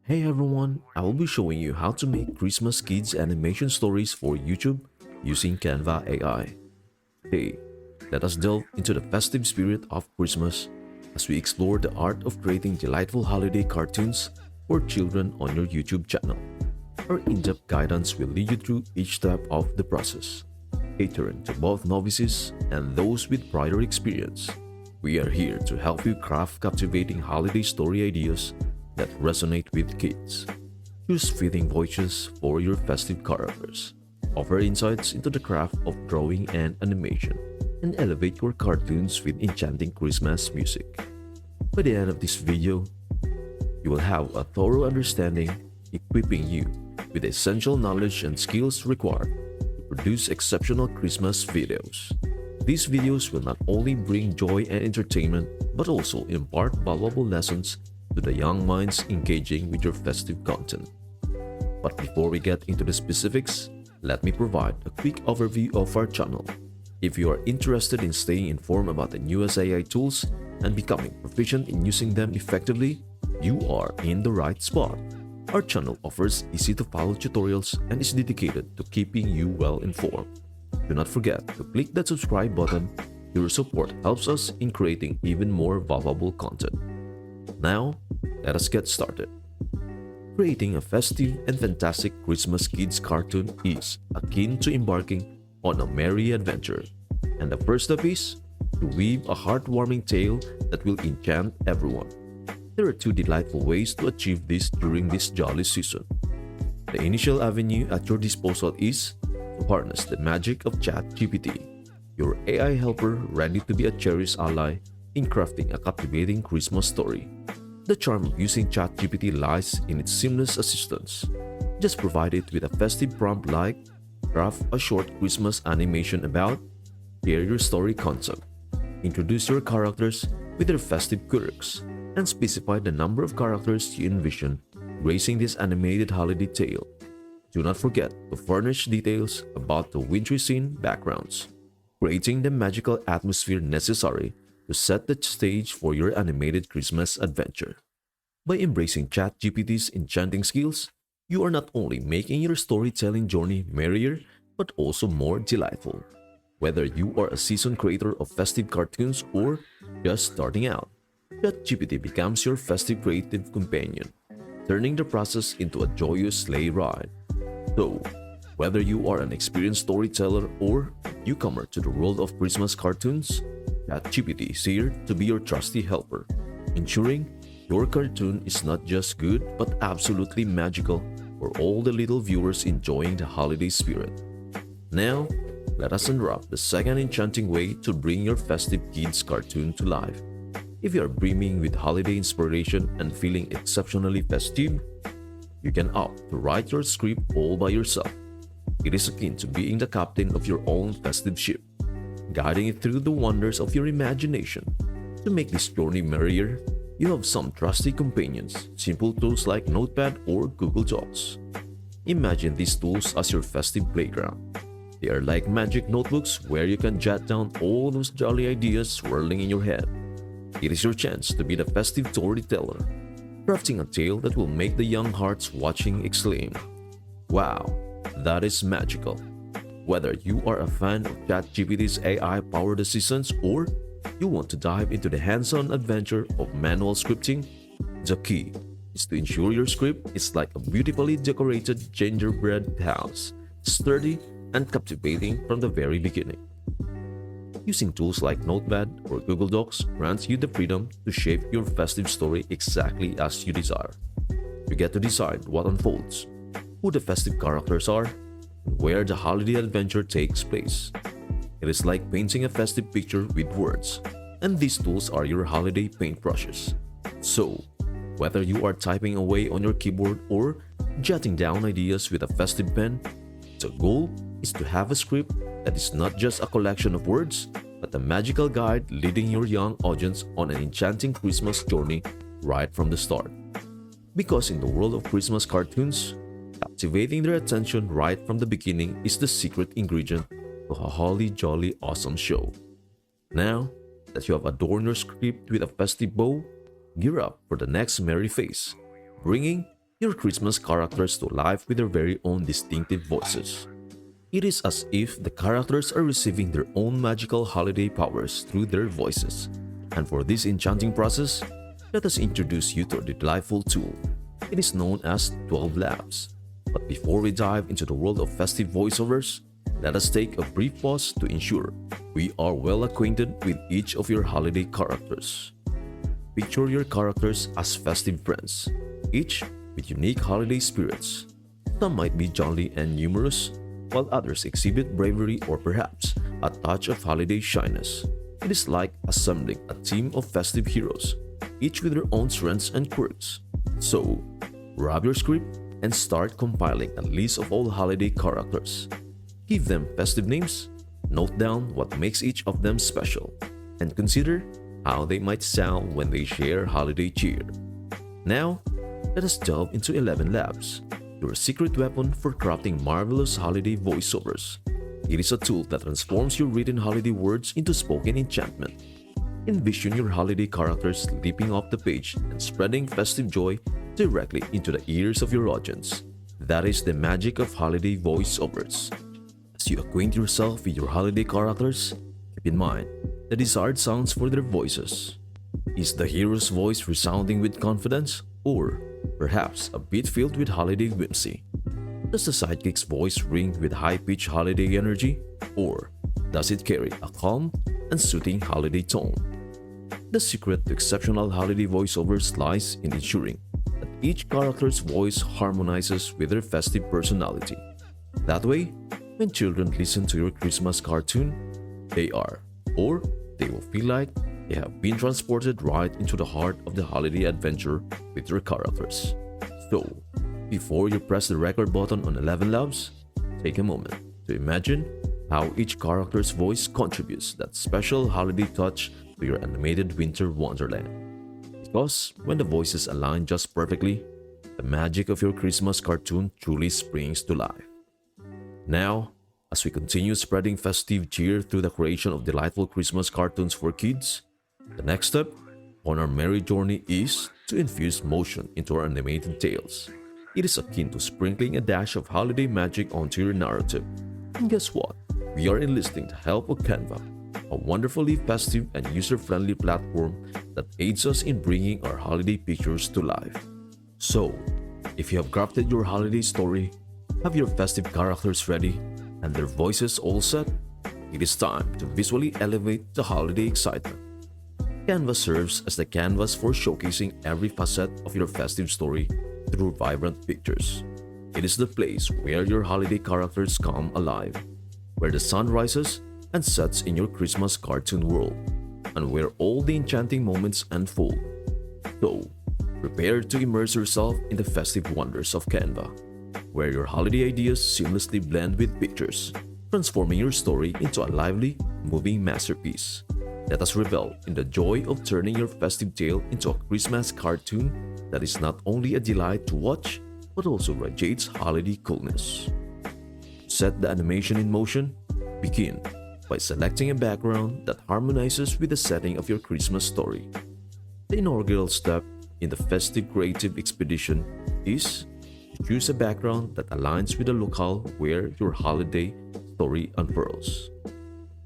Hey everyone, I will be showing you how to make Christmas kids animation stories for YouTube using Canva AI. Hey, let us delve into the festive spirit of Christmas as we explore the art of creating delightful holiday cartoons for children on your YouTube channel. Our in-depth guidance will lead you through each step of the process, catering to both novices and those with prior experience. We are here to help you craft captivating holiday story ideas that resonate with kids. Choose fitting voices for your festive characters. Offer insights into the craft of drawing and animation, and elevate your cartoons with enchanting Christmas music. By the end of this video, you will have a thorough understanding, equipping you with the essential knowledge and skills required to produce exceptional Christmas videos. These videos will not only bring joy and entertainment, but also impart valuable lessons to the young minds engaging with your festive content. But before we get into the specifics, let me provide a quick overview of our channel. If you are interested in staying informed about the newest AI tools and becoming proficient in using them effectively, you are in the right spot. Our channel offers easy-to-follow tutorials and is dedicated to keeping you well informed. Do not forget to click that subscribe button. Your support helps us in creating even more valuable content. Now, let us get started. Creating a festive and fantastic Christmas kids cartoon is akin to embarking on a merry adventure. And the first step is to weave a heartwarming tale that will enchant everyone. There are two delightful ways to achieve this during this jolly season. The initial avenue at your disposal is to harness the magic of ChatGPT, your AI helper ready to be a cherished ally in crafting a captivating Christmas story. The charm of using ChatGPT lies in its seamless assistance. Just provide it with a festive prompt like craft a short Christmas animation about, share your story concept, introduce your characters with their festive quirks, and specify the number of characters you envision gracing this animated holiday tale. Do not forget to furnish details about the wintry scene backgrounds, creating the magical atmosphere necessary to set the stage for your animated Christmas adventure. By embracing ChatGPT's enchanting skills, you are not only making your storytelling journey merrier, but also more delightful. Whether you are a seasoned creator of festive cartoons or just starting out, ChatGPT becomes your festive creative companion, turning the process into a joyous sleigh ride. So, whether you are an experienced storyteller or a newcomer to the world of Christmas cartoons, ChatGPT is here to be your trusty helper, ensuring your cartoon is not just good but absolutely magical for all the little viewers enjoying the holiday spirit. Now, let us unwrap the second enchanting way to bring your festive kids cartoon to life. If you are brimming with holiday inspiration and feeling exceptionally festive, you can opt to write your script all by yourself. It is akin to being the captain of your own festive ship, guiding it through the wonders of your imagination. To make this journey merrier, you have some trusty companions, simple tools like Notepad or Google Docs. Imagine these tools as your festive playground. They are like magic notebooks where you can jot down all those jolly ideas swirling in your head. It is your chance to be the festive storyteller, crafting a tale that will make the young hearts watching exclaim, "Wow, that is magical." Whether you are a fan of ChatGPT's AI-powered assistants or you want to dive into the hands-on adventure of manual scripting, the key is to ensure your script is like a beautifully decorated gingerbread house, sturdy and captivating from the very beginning. Using tools like Notepad or Google Docs grants you the freedom to shape your festive story exactly as you desire. You get to decide what unfolds, who the festive characters are, and where the holiday adventure takes place. It is like painting a festive picture with words, and these tools are your holiday paintbrushes. So, whether you are typing away on your keyboard or jotting down ideas with a festive pen, the goal is to have a script that is not just a collection of words, but a magical guide leading your young audience on an enchanting Christmas journey right from the start. Because in the world of Christmas cartoons, captivating their attention right from the beginning is the secret ingredient to a holly jolly awesome show. Now that you have adorned your script with a festive bow, gear up for the next merry phase, bringing your Christmas characters to life with their very own distinctive voices. It is as if the characters are receiving their own magical holiday powers through their voices. And for this enchanting process, let us introduce you to a delightful tool. It is known as 12 Labs. But before we dive into the world of festive voiceovers, let us take a brief pause to ensure we are well acquainted with each of your holiday characters. Picture your characters as festive friends, each with unique holiday spirits. Some might be jolly and humorous, while others exhibit bravery or perhaps a touch of holiday shyness. It is like assembling a team of festive heroes, each with their own strengths and quirks. So, grab your script and start compiling a list of all holiday characters. Give them festive names, note down what makes each of them special, and consider how they might sound when they share holiday cheer. Now, let us delve into 11 Labs, your secret weapon for crafting marvelous holiday voiceovers. It is a tool that transforms your written holiday words into spoken enchantment. Envision your holiday characters leaping off the page and spreading festive joy directly into the ears of your audience. That is the magic of holiday voiceovers. As you acquaint yourself with your holiday characters, keep in mind the desired sounds for their voices. Is the hero's voice resounding with confidence, or perhaps a bit filled with holiday whimsy? Does the sidekick's voice ring with high-pitched holiday energy, or does it carry a calm and soothing holiday tone? The secret to exceptional holiday voiceovers lies in ensuring that each character's voice harmonizes with their festive personality. That way, when children listen to your Christmas cartoon, they will feel like they have been transported right into the heart of the holiday adventure with your characters. So, before you press the record button on 11 Labs, take a moment to imagine how each character's voice contributes that special holiday touch to your animated winter wonderland. Because when the voices align just perfectly, the magic of your Christmas cartoon truly springs to life. Now, as we continue spreading festive cheer through the creation of delightful Christmas cartoons for kids, the next step on our merry journey is to infuse motion into our animated tales. It is akin to sprinkling a dash of holiday magic onto your narrative. And guess what? We are enlisting the help of Canva, a wonderfully festive and user-friendly platform that aids us in bringing our holiday pictures to life. So, if you have crafted your holiday story, have your festive characters ready, and their voices all set, it is time to visually elevate the holiday excitement. Canva serves as the canvas for showcasing every facet of your festive story through vibrant pictures. It is the place where your holiday characters come alive, where the sun rises and sets in your Christmas cartoon world, and where all the enchanting moments unfold. So, prepare to immerse yourself in the festive wonders of Canva, where your holiday ideas seamlessly blend with pictures, transforming your story into a lively, moving masterpiece. Let us revel in the joy of turning your festive tale into a Christmas cartoon that is not only a delight to watch, but also radiates holiday coolness. Set the animation in motion. Begin by selecting a background that harmonizes with the setting of your Christmas story. The inaugural step in the festive creative expedition is to choose a background that aligns with the locale where your holiday story unfurls.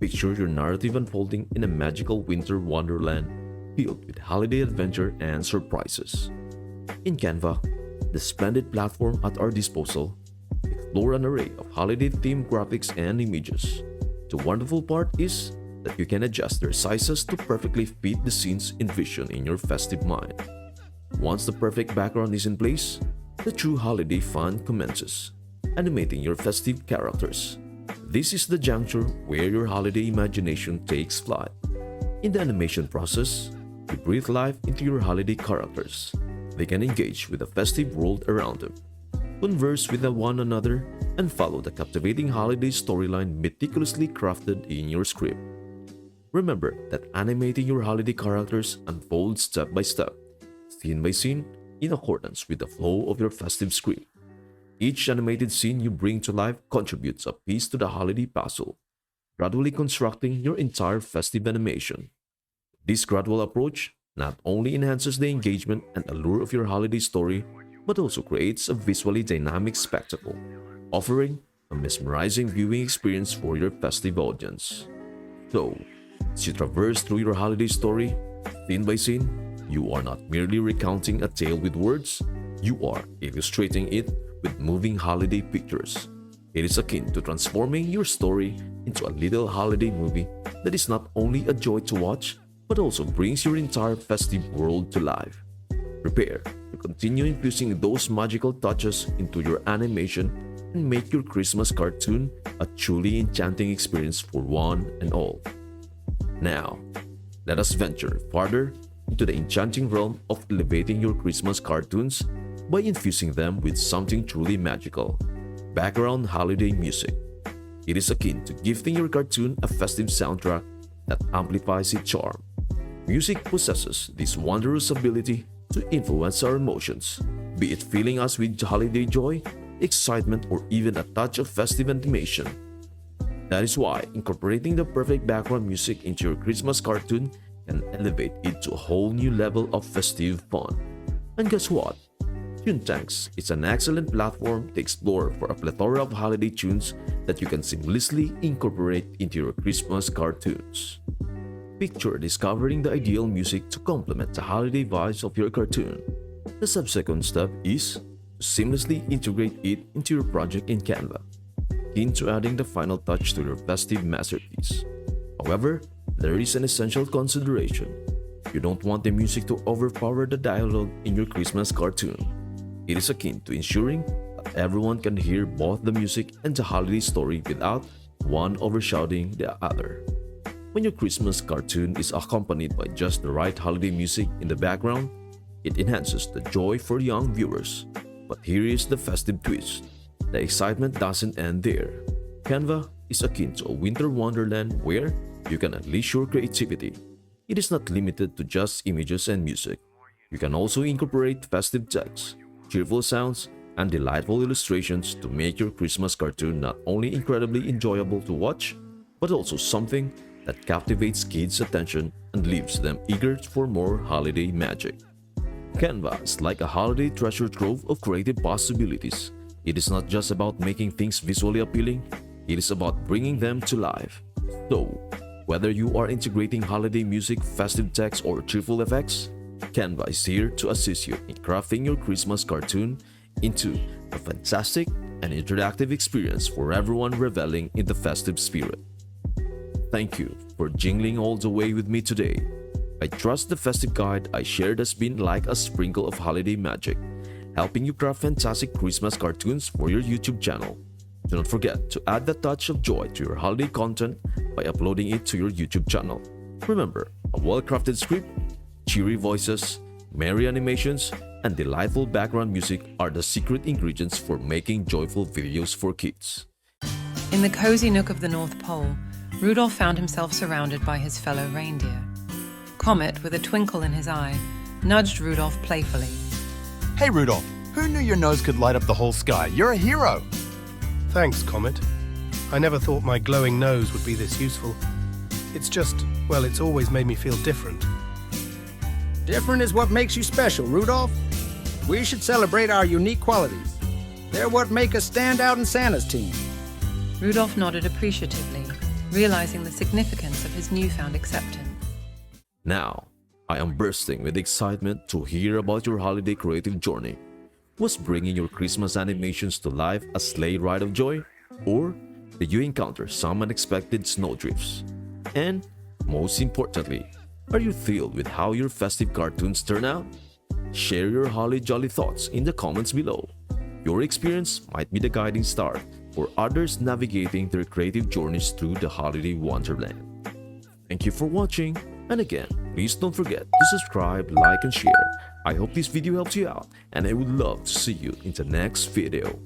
Picture your narrative unfolding in a magical winter wonderland filled with holiday adventure and surprises. In Canva, the splendid platform at our disposal, explore an array of holiday-themed graphics and images. The wonderful part is that you can adjust their sizes to perfectly fit the scenes envisioned in your festive mind. Once the perfect background is in place, the true holiday fun commences, animating your festive characters. This is the juncture where your holiday imagination takes flight. In the animation process, you breathe life into your holiday characters. They can engage with the festive world around them, converse with one another, and follow the captivating holiday storyline meticulously crafted in your script. Remember that animating your holiday characters unfolds step by step, scene by scene, in accordance with the flow of your festive script. Each animated scene you bring to life contributes a piece to the holiday puzzle, gradually constructing your entire festive animation. This gradual approach not only enhances the engagement and allure of your holiday story, but also creates a visually dynamic spectacle, offering a mesmerizing viewing experience for your festive audience. So, as you traverse through your holiday story, scene by scene, you are not merely recounting a tale with words, you are illustrating it with moving holiday pictures. It is akin to transforming your story into a little holiday movie that is not only a joy to watch, but also brings your entire festive world to life. Prepare to continue infusing those magical touches into your animation and make your Christmas cartoon a truly enchanting experience for one and all. Now, let us venture farther into the enchanting realm of elevating your Christmas cartoons by infusing them with something truly magical: background holiday music. It is akin to gifting your cartoon a festive soundtrack that amplifies its charm. Music possesses this wondrous ability to influence our emotions, be it filling us with holiday joy, excitement, or even a touch of festive animation. That is why incorporating the perfect background music into your Christmas cartoon can elevate it to a whole new level of festive fun. And guess what? TuneTanks is an excellent platform to explore for a plethora of holiday tunes that you can seamlessly incorporate into your Christmas cartoons. Picture discovering the ideal music to complement the holiday vibes of your cartoon. The subsequent step is to seamlessly integrate it into your project in Canva, into adding the final touch to your festive masterpiece. However, there is an essential consideration. You don't want the music to overpower the dialogue in your Christmas cartoon. It is akin to ensuring that everyone can hear both the music and the holiday story without one overshadowing the other. When your Christmas cartoon is accompanied by just the right holiday music in the background, it enhances the joy for young viewers. But here is the festive twist. The excitement doesn't end there. Canva is akin to a winter wonderland where you can unleash your creativity. It is not limited to just images and music. You can also incorporate festive text, cheerful sounds, and delightful illustrations to make your Christmas cartoon not only incredibly enjoyable to watch, but also something that captivates kids' attention and leaves them eager for more holiday magic. Canva is like a holiday treasure trove of creative possibilities. It is not just about making things visually appealing, it is about bringing them to life. So, whether you are integrating holiday music, festive text, or cheerful effects, Canva is here to assist you in crafting your Christmas cartoon into a fantastic and interactive experience for everyone reveling in the festive spirit. Thank you for jingling all the way with me today. I trust the festive guide I shared has been like a sprinkle of holiday magic, helping you craft fantastic Christmas cartoons for your YouTube channel. Do not forget to add that touch of joy to your holiday content by uploading it to your YouTube channel. Remember, a well-crafted script, cheery voices, merry animations, and delightful background music are the secret ingredients for making joyful videos for kids. In the cozy nook of the North Pole, Rudolph found himself surrounded by his fellow reindeer. Comet, with a twinkle in his eye, nudged Rudolph playfully. Hey Rudolph, who knew your nose could light up the whole sky? You're a hero! Thanks, Comet. I never thought my glowing nose would be this useful. It's just, well, it's always made me feel different. Different is what makes you special, Rudolph. We should celebrate our unique qualities. They're what make us stand out in Santa's team. Rudolph nodded appreciatively, realizing the significance of his newfound acceptance. Now, I am bursting with excitement to hear about your holiday creative journey. Was bringing your Christmas animations to life a sleigh ride of joy? Or did you encounter some unexpected snowdrifts? And, most importantly, are you thrilled with how your festive cartoons turn out? Share your holly jolly thoughts in the comments below. Your experience might be the guiding star for others navigating their creative journeys through the holiday wonderland. Thank you for watching, and again, please don't forget to subscribe, like, and share. I hope this video helps you out, and I would love to see you in the next video.